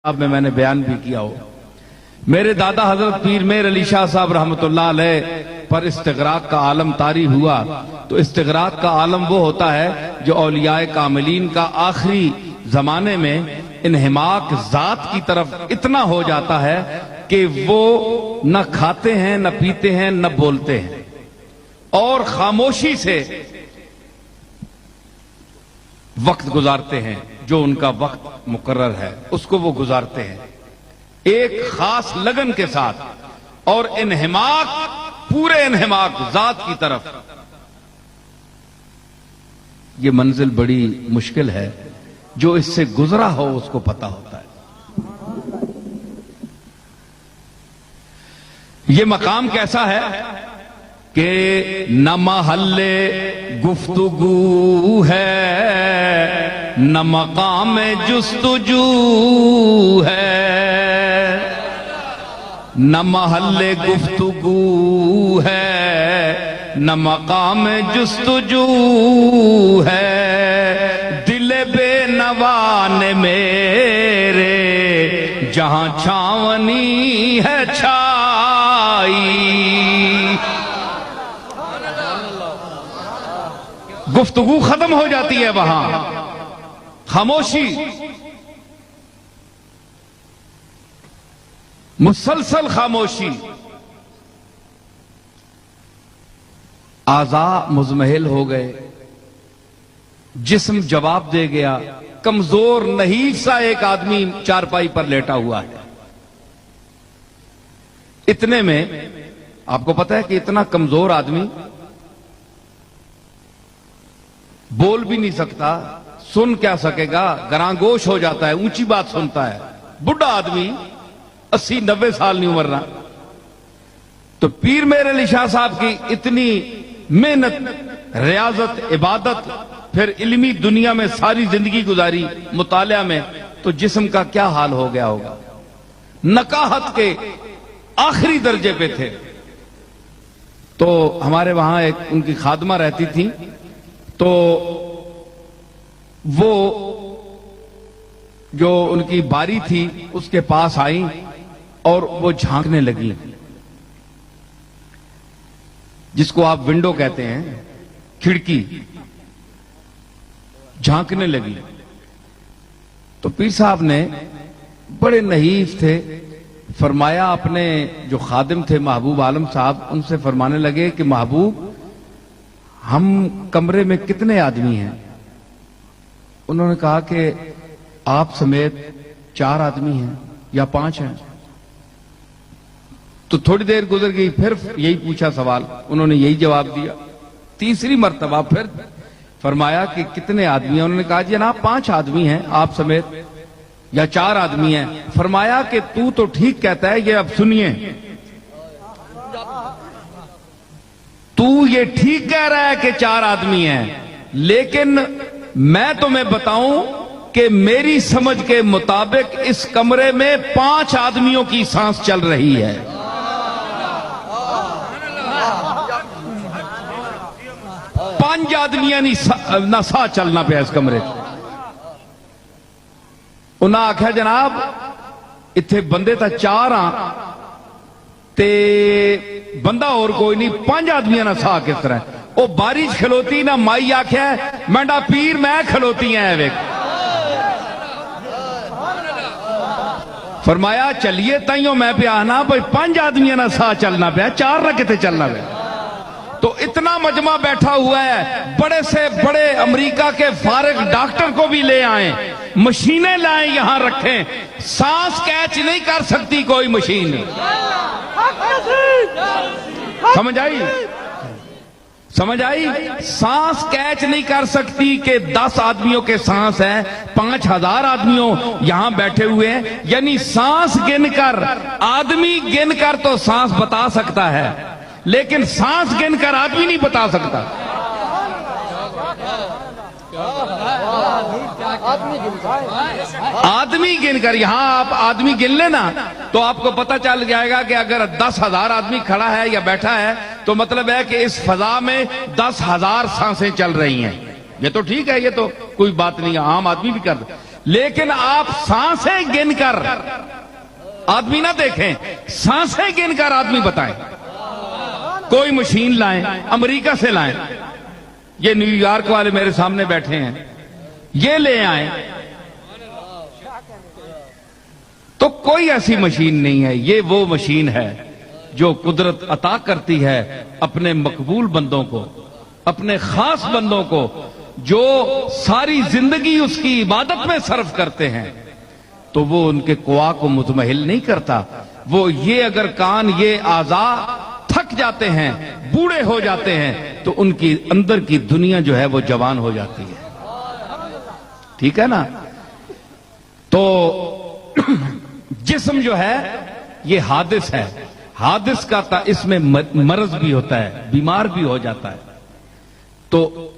اب میں نے بیان بھی کیا ہو. میرے دادا حضرت پیر میر علی شاہ صاحب رحمت اللہ علیہ پر استغراق کا عالم طاری ہوا تو استغراق کا عالم وہ ہوتا ہے جو اولیاء کاملین کا آخری زمانے میں انہماک ذات کی طرف اتنا ہو جاتا ہے کہ وہ نہ کھاتے ہیں نہ پیتے ہیں نہ بولتے ہیں اور خاموشی سے وقت گزارتے ہیں. جو ان کا وقت مقرر ہے اس کو وہ گزارتے ہیں ایک خاص لگن کے ساتھ اور انہماک پورے انہماک ذات کی طرف. یہ منزل بڑی مشکل ہے، جو اس سے گزرا ہو اس کو پتا ہوتا ہے. یہ مقام کیسا ہے کہ نہ محل گفتگو ہے نہ مقام جستجو ہے، نہ محل گفتگو ہے نہ مقام جستجو ہے. دل بے نوان میرے جہاں چھاونی ہے چھائی، گفتگو ختم ہو جاتی ہے وہاں، خاموشی، مسلسل خاموشی. اعضاء مضمحل ہو گئے، جسم جواب دے گیا. کمزور نحیف سا ایک آدمی چارپائی پر لیٹا ہوا ہے. اتنے میں آپ کو پتا ہے کہ اتنا کمزور آدمی بول بھی نہیں سکتا، سن کیا سکے گا، گرانگوش ہو جاتا ہے، اونچی بات سنتا ہے. بڑھا آدمی 80-90 سال نہیں عمر رہا. تو پیر میر علی شاہ صاحب کی اتنی محنت، ریاضت، عبادت، پھر علمی دنیا میں ساری زندگی گزاری مطالعہ میں، تو جسم کا کیا حال ہو گیا ہوگا. نکاحت کے آخری درجے پہ تھے. تو ہمارے وہاں ایک ان کی خادمہ رہتی تھی، تو وہ جو ان کی باری تھی اس کے پاس آئیں اور وہ جھانکنے لگی، جس کو آپ ونڈو کہتے ہیں، کھڑکی، جھانکنے لگی. تو پیر صاحب نے بڑے نحیف تھے، فرمایا اپنے جو خادم تھے محبوب عالم صاحب، ان سے فرمانے لگے کہ محبوب ہم کمرے میں کتنے آدمی ہیں؟ انہوں نے کہا کہ آپ سمیت 4 آدمی ہیں یا 5 ہیں. تو تھوڑی دیر گزر گئی، پھر یہی پوچھا سوال، انہوں نے یہی جواب دیا. تیسری مرتبہ پھر فرمایا کہ کتنے آدمی ہیں؟ انہوں نے کہا جناب 5 آدمی ہیں آپ سمیت یا 4 آدمی ہیں. فرمایا کہ تو ٹھیک کہتا ہے، یہ اب سنیے، تو یہ ٹھیک کہہ رہا ہے کہ 4 آدمی ہیں، لیکن میں تمہیں بتاؤں کہ میری سمجھ کے مطابق اس کمرے میں 5 آدمیوں کی سانس چل رہی ہے. 5 آدمیاں نہ سا چلنا پیا اس کمرے چ. انہاں آکھیا جناب اتھے بندے تا 4 ہاں تے بندہ اور کوئی نہیں، 5 آدمیاں نہ سا کس طرح. وہ بارش کھلوتی نہ مائی آکھیا ہے مینڈا پیر میں کھلوتی ہیں ویک. فرمایا چلیے تائیوں میں پہ آنا بھائی 5 آدمیاں نہ سا چلنا پیا، 4 نہ کتے چلنا پیا. تو اتنا مجمع بیٹھا ہوا ہے، بڑے سے بڑے امریکہ کے فارغ ڈاکٹر کو بھی لے آئیں، مشینیں لائیں یہاں رکھیں، سانس کیچ نہیں کر سکتی کوئی مشین. سمجھ آئی؟ سمجھ آئی؟ سانس کیچ نہیں کر سکتی کہ 10 آدمیوں کے سانس ہیں، 5000 آدمیوں یہاں بیٹھے ہوئے ہیں. یعنی سانس گن کر، آدمی گن کر تو سانس بتا سکتا ہے، لیکن سانس گن کر آدمی نہیں بتا سکتا. آدمی گن کر، یہاں آپ آدمی گن لینا تو آپ کو پتہ چل جائے گا کہ اگر 10,000 آدمی کھڑا ہے یا بیٹھا ہے تو مطلب ہے کہ اس فضا میں 10,000 سانسیں چل رہی ہیں. یہ تو ٹھیک ہے، یہ تو کوئی بات نہیں، عام آدمی بھی کرتا. لیکن آپ سانسیں گن کر آدمی نہ دیکھیں، سانسیں گن کر آدمی بتائیں۔ کوئی مشین لائیں، امریکہ سے لائیں، یہ نیو یارک والے میرے سامنے بیٹھے ہیں، یہ لے آئیں، تو کوئی ایسی مشین نہیں ہے۔ یہ وہ مشین ہے جو قدرت عطا کرتی ہے اپنے مقبول بندوں کو، اپنے خاص بندوں کو، جو ساری زندگی اس کی عبادت میں صرف کرتے ہیں، تو وہ ان کے قوا کو مطمئن نہیں کرتا۔ وہ یہ اگر کان، یہ اعضاء تھک جاتے ہیں، بوڑھے ہو جاتے ہیں، تو ان کی اندر کی دنیا جو ہے وہ جوان ہو جاتی ہے۔ ٹھیک ہے نا؟ تو جسم جو ہے یہ حادث ہے، حادث کا اس میں مرض بھی ہوتا ہے، بیمار بھی ہو جاتا ہے۔ تو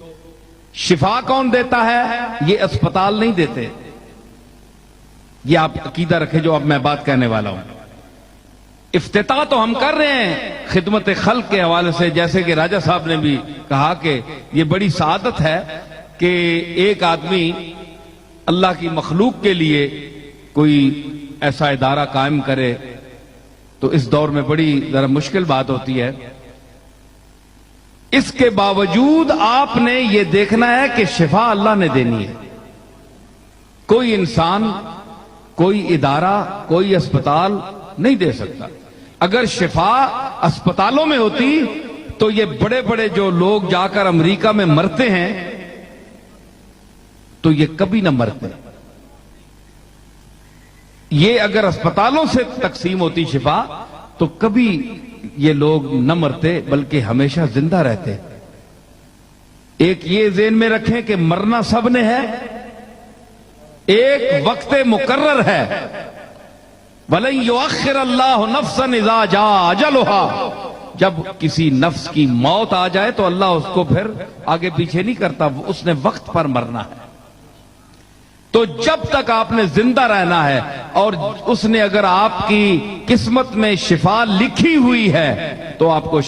شفا کون دیتا ہے؟ یہ اسپتال نہیں دیتے۔ یہ آپ عقیدہ رکھیں جو اب میں بات کہنے والا ہوں۔ افتتاح تو ہم کر رہے ہیں خدمت خلق کے حوالے سے، جیسے کہ راجہ صاحب نے بھی کہا کہ یہ بڑی سعادت ہے کہ ایک آدمی اللہ کی مخلوق کے لیے کوئی ایسا ادارہ قائم کرے، تو اس دور میں بڑی ذرا مشکل بات ہوتی ہے۔ اس کے باوجود آپ نے یہ دیکھنا ہے کہ شفا اللہ نے دینی ہے۔ کوئی انسان، کوئی ادارہ، کوئی اسپتال نہیں دے سکتا۔ اگر شفا اسپتالوں میں ہوتی تو یہ بڑے بڑے جو لوگ جا کر امریکہ میں مرتے ہیں تو یہ کبھی نہ مرتے۔ یہ اگر اسپتالوں سے تقسیم ہوتی شفا تو کبھی یہ لوگ نہ مرتے بلکہ ہمیشہ زندہ رہتے۔ ایک یہ ذہن میں رکھیں کہ مرنا سب نے ہے، ایک وقت مقرر ہے۔ وَلَن يُؤَخِّرَ اللَّهُ نَفْسًا إِذَا جَاءَ أَجَلُهَا، جب کسی نفس کی موت آ جائے تو اللہ اس کو پھر آگے پیچھے نہیں کرتا، اس نے وقت پر مرنا ہے۔ تو جب تک آپ نے زندہ رہنا ہے، اور اس نے اگر آپ کی قسمت میں شفا لکھی ہوئی ہے تو آپ کو